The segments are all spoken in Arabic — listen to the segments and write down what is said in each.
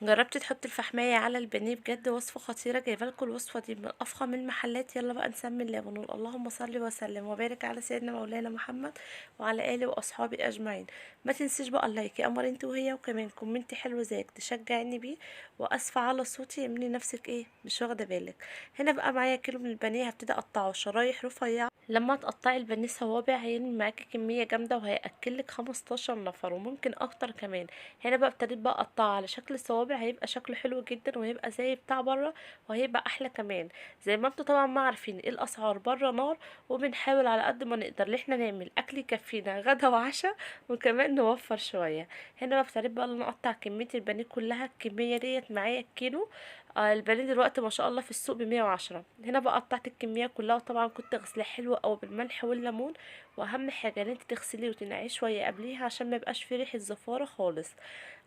جربتي تحطي الفحمية على البانيه؟ بجد وصفة خطيرة، جايبه لكم الوصفة دي من افخم المحلات. يلا بقى نسمي الله ونقول اللهم صل وسلم وبارك على سيدنا مولانا محمد وعلى اله واصحابه اجمعين. ما تنسيش بقى اللايك يا قمر انت وهي، وكمان كومنتي حلو زيك تشجعني بيه. واسفة على صوتي، اعملي نفسك ايه مش واخده بالك. هنا بقى معايا كيلو من البانيه، هبتدي اقطعه شرايح رفيعه. لما تقطعي البانيه صوابع هيعمل معاكي كميه جامده وهياكلك 15 نفر وممكن اكتر كمان. هنا بقى ابتديت بقى اقطعه على شكل صوابع، هيبقى شكله حلو جدا وهيبقى زي بتاع بره وهيبقى احلى كمان. زي ما انتوا طبعا ما عارفين ايه الاسعار بره نار، وبنحاول على قد ما نقدر ان احنا نعمل اكل يكفينا غدا وعشاء وكمان نوفر شويه. هنا بقى ابتديت بقى ان أنا اقطع كميه البانيه كلها، الكميه ديت معايا الكيلو. البانيه دلوقتي ما شاء الله في السوق ب110. هنا بقى قطعت الكميه كلها، وطبعا كنت غسلاه حلو قوي بالملح والليمون. واهم حاجه ان انت تغسليه وتنقعيه شويه قبليها عشان ما يبقاش فيه ريحه زفاره خالص.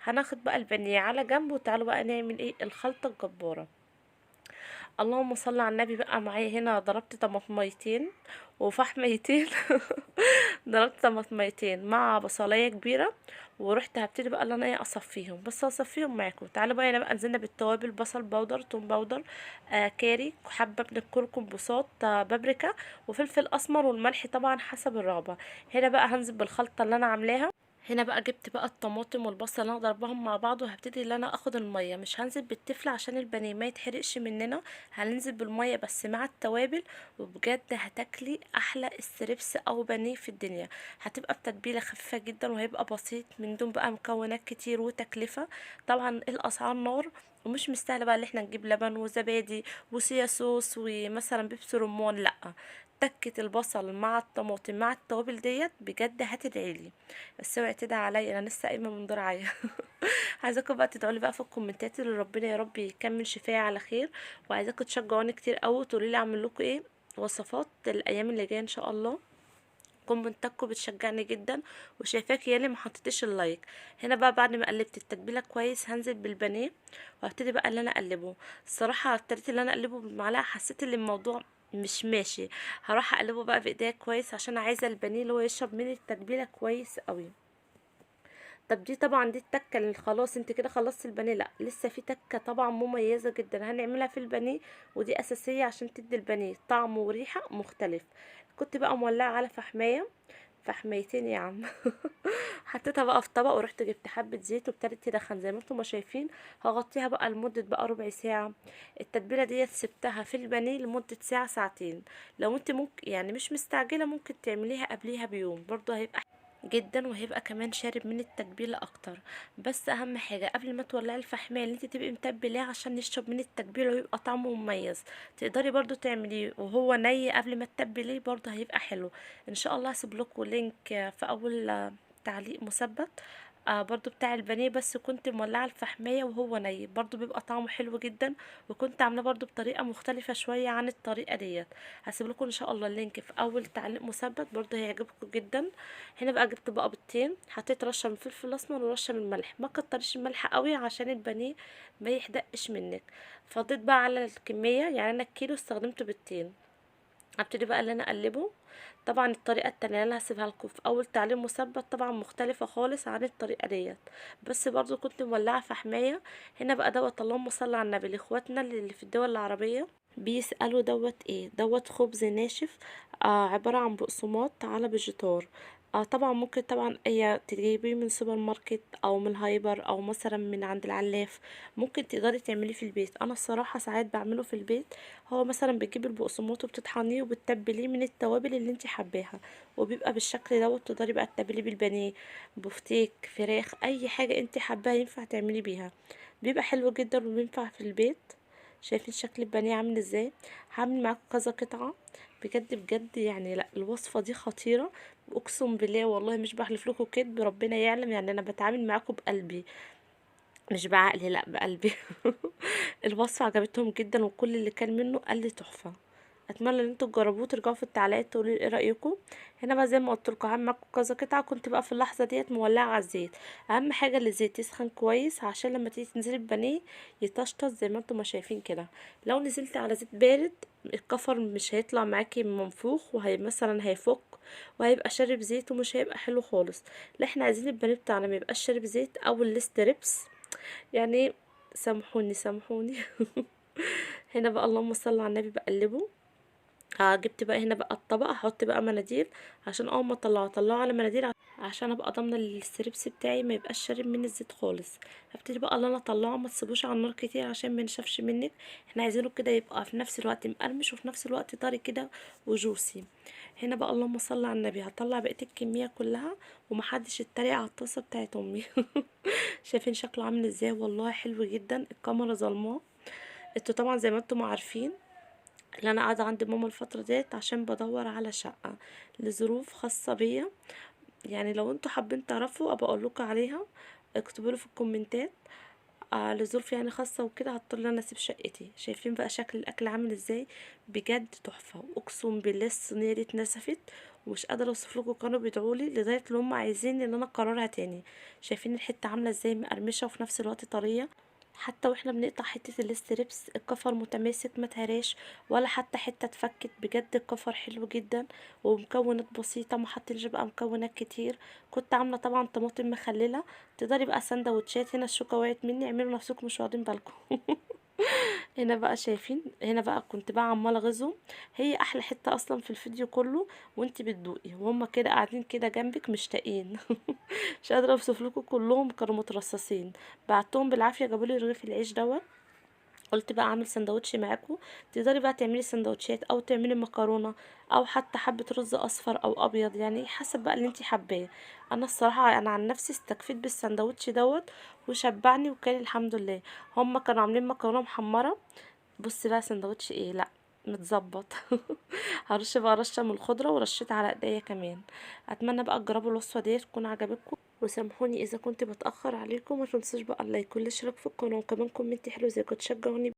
هناخد بقى البانيه على جنب، وتعالوا بقى نعمل ايه الخلطه الجباره. اللهم صل على النبي. بقى معايا هنا ضربت طماطميتين وفحميتين ضربت طماطميتين مع بصلايه كبيره. ورحت هبتدي بقى اللي انا ايه اصفيهم، بس اصفيهم معاكم. تعالوا بقى هنا بقى نزلنا بالتوابل، بصل بودر، توم بودر، كاري، حبه من الكركم، بصوت، بابريكا، وفلفل اسمر، والملح طبعا حسب الرغبه. هنا بقى هنزل بالخلطه اللي انا عاملاها. هنا بقى جبت بقى الطماطم والبصل اللي انا ضربهم مع بعض، وهبتدي ان انا اخد الميه. مش هنزل بالتفل عشان البانيه ما يتحرقش مننا، هننزل بالميه بس مع التوابل. وبجد هتاكلي احلى استريبس او بانيه في الدنيا. هتبقى بتتبيله خفيفه جدا وهيبقى بسيط من دون بقى مكونات كتير وتكلفه. طبعا الاسعار نار، ومش مستاهله بقى اللي احنا نجيب لبن وزبادي وصويا صوص ومثلا بيبسي رمان، لا. تكة البصل مع الطماطم مع التوابل ديت بجد هتدعيلي. بس اوعي تدعي عليا، انا لسه قايمه من دور عيا. عايزاكم بقى تدعوا لي بقى في الكومنتات اللي ربنا يا رب يكمل شفايا على خير. وعايزاكم تشجعوني كتير قوي، تقولوا لي اعمل لكم ايه وصفات الايام اللي جايه ان شاء الله. كومنتاتكم بتشجعني جدا. وشايفاك يالي ما حطيتش اللايك. هنا بقى بعد ما قلبت التتبيله كويس هنزل بالبانيه. وهبتدي بقى اللي انا اقلبه. الصراحه ابتديت اللي انا اقلبه بالمعلقه، حسيت ان الموضوع مش ماشي. هروح اقلبه بقى بايديا كويس عشان عايزه البانيه اللي هو يشرب من التتبيله كويس قوي. طب دي طبعا دي التكه اللي خلاص انت كده خلصت البانيه، لا لسه في تكه طبعا مميزه جدا هنعملها في البانيه. ودي اساسيه عشان تدي البانيه طعم وريحه مختلف. كنت بقى مولعه على فحمايه، فحميتين يا عم. حطيتها بقى في طبق، ورحت جبت حبه زيت وابتدت تدخن زي ما انتم ما شايفين. هغطيها بقى لمده بقى ربع ساعه. التتبيله ديت سبتها في البانيه لمده ساعه ساعتين. لو انت ممكن يعني مش مستعجله ممكن تعمليها قبليها بيوم برضه هيبقى جدا، وهيبقى كمان شارب من التتبيله اكتر. بس اهم حاجه قبل ما تولعي الفحمايه اللي انت تبقي متبلاه عشان يشرب من التتبيله ويبقى طعمه مميز. تقدري برضو تعمليه وهو ني قبل ما تتبليه، برضو هيبقى حلو. ان شاء الله هسيب لكم لينك في اول تعليق مثبت. برضو بتاع البانيه، بس كنت مولعه الفحمية وهو ني برضو بيبقى طعمه حلو جدا. وكنت عاملاه برضو بطريقه مختلفه شويه عن الطريقه ديت. هسيب لكم ان شاء الله اللينك في اول تعليق مثبت، برضو هيعجبكم جدا. هنا بقى جبت بقى بيضتين، حطيت رشه من فلفل اسمر ورشه من ملح، ما كترش الملح قوي عشان البانيه ما يحدقش منك. فضيت بقى على الكميه، يعني انا الكيلو استخدمت بيضتين. هبتدي بقى اللي انا اقلبه. طبعا الطريقه التانية اللي انا هسيبها لكم في اول تعليم مثبت طبعا مختلفه خالص عن الطريقه ديت. بس برضو كنت مولعه فحمايه. هنا بقى دوت اللهم صل على النبي لاخواتنا اللي في الدول العربيه بيسالوا دوت ايه دوت خبز ناشف. عباره عن بقسماط على فيجيتار. طبعا ممكن طبعا اي تجيبيه من سوبر ماركت او من الهايبر او مثلا من عند العلاف. ممكن تقدري تعمليه في البيت، انا الصراحه ساعات بعمله في البيت. هو مثلا بتجيبي البقسماط وبتطحنيه وبتتبليه من التوابل اللي انت حباها. وبيبقى بالشكل دوت. تقدري بقى تتبليه بالبانيه، بفتيك، فراخ، اي حاجه انت حباها ينفع تعملي بيها. بيبقى حلو جدا وبينفع في البيت. شايفين شكل البانيه عامل ازاي؟ هعمل معاكم كذا قطعه. بجد بجد يعني لا الوصفه دي خطيره. اقسم بالله والله مش بحلف لكم كدب، ربنا يعلم يعني انا بتعامل معاكم بقلبي مش بعقلي، لا بقلبي. الوصفة عجبتهم جدا، وكل اللي كان منه قال لي تحفة. اتمنى ان انتوا تجربوه ترجعوا في التعليقات تقولوا لي ايه رايكم. هنا بقى زي ما قلت لكم هعمل معاكم كذا قطعه. كنت بقى في اللحظه ديت مولعه على الزيت. اهم حاجه اللي الزيت يسخن كويس عشان لما تيجي تنزلي البانيه يطشطش زي ما انتم ما شايفين كده. لو نزلت على زيت بارد الكفر مش هيطلع معاكي منفوخ، وهي مثلا هيفك وهيبقى شارب زيت ومش هيبقى حلو خالص. لا احنا عايزين البانيه بتاعنا ما يبقاش شارب زيت او الستريبس يعني. سامحوني سامحوني. هنا بقى اللهم صل على النبي بقلبه. جبت بقى هنا بقى الطبق، هحط بقى مناديل عشان اول ما اطلعه على مناديل، عشان ابقى ضامنه الستريبس بتاعي ما يبقاش شارب من الزيت خالص. هبتدي بقى اللي انا اطلعه، ما تسيبوش على النار كتير عشان ما ينشفش منك. احنا عايزينه كده يبقى في نفس الوقت مقرمش وفي نفس الوقت طري كده وجوسي. هنا بقى اللهم صل على النبي هطلع بقيه الكميه كلها، ومحدش يتريق على الطاسه بتاعت امي. شايفين شكله عامل ازاي؟ والله حلو جدا، الكاميرا ظلماه. انتوا طبعا زي ما انتم عارفين اللي انا قاعده عند ماما الفتره ديت عشان بدور على شقه لظروف خاصه بيا. يعني لو انتوا حابين تعرفوا ابقى اقول لكم عليها، اكتبوا لي في الكومنتات. لظروف يعني خاصه وكده هضطر ان انا اسيب شقتي. شايفين بقى شكل الاكل عامل ازاي؟ بجد تحفه، واقسم بالله الصينيه دي اتنسفت ومش قادره اوصف لكم. كانوا بيدعوا لي لدرجه ان هم عايزين ان انا اكررها تاني. شايفين الحته عامله ازاي؟ مقرمشه وفي نفس الوقت طريه. حتى واحنا بنقطع حتة الستريبس الكفر متماسك ما اتهراش ولا حتى حتة اتفكت. بجد الكفر حلو جدا ومكونات بسيطة، ما حطيتش بقى مكونات كتير. كنت عاملة طبعا طماطم مخللة. تقدري بقى سندوتشات. هنا الشوكة وقعت مني، اعملوا نفسكم مش واخدين بالكم. هنا بقى شايفين، هنا بقى كنت بقى عماله اغيظهم. هي احلى حته اصلا في الفيديو كله وانتي بتدوقي وهم كده قاعدين كده جنبك مشتاقين. مش قادره اوصف لكم، كلهم كانوا مترصصين. بعتهم بالعافيه جابوا لي رغيف العيش دوت. قلت بقى اعمل سندوتش معاكم. تقدري بقى تعملي سندوتشات او تعملي مكرونه او حتى حبه رز اصفر او ابيض، يعني حسب بقى اللي انتي حباه. انا الصراحه انا عن نفسي استكفيت بالسندوتش دوت وشبعني وكان الحمد لله. هما كانوا عاملين مكرونه محمره. بص بقى سندوتش ايه، لا متظبط. هرش بقى رشه من الخضره ورشيت على ايديا كمان. اتمنى بقى تجربوا الوصفه دي تكون عجبتكم، وسامحوني اذا كنت بتاخر عليكم. ما تنسوش بقى اللايك والاشتراك في القناه وكمان كومنت حلو زي كنت تشجعوني.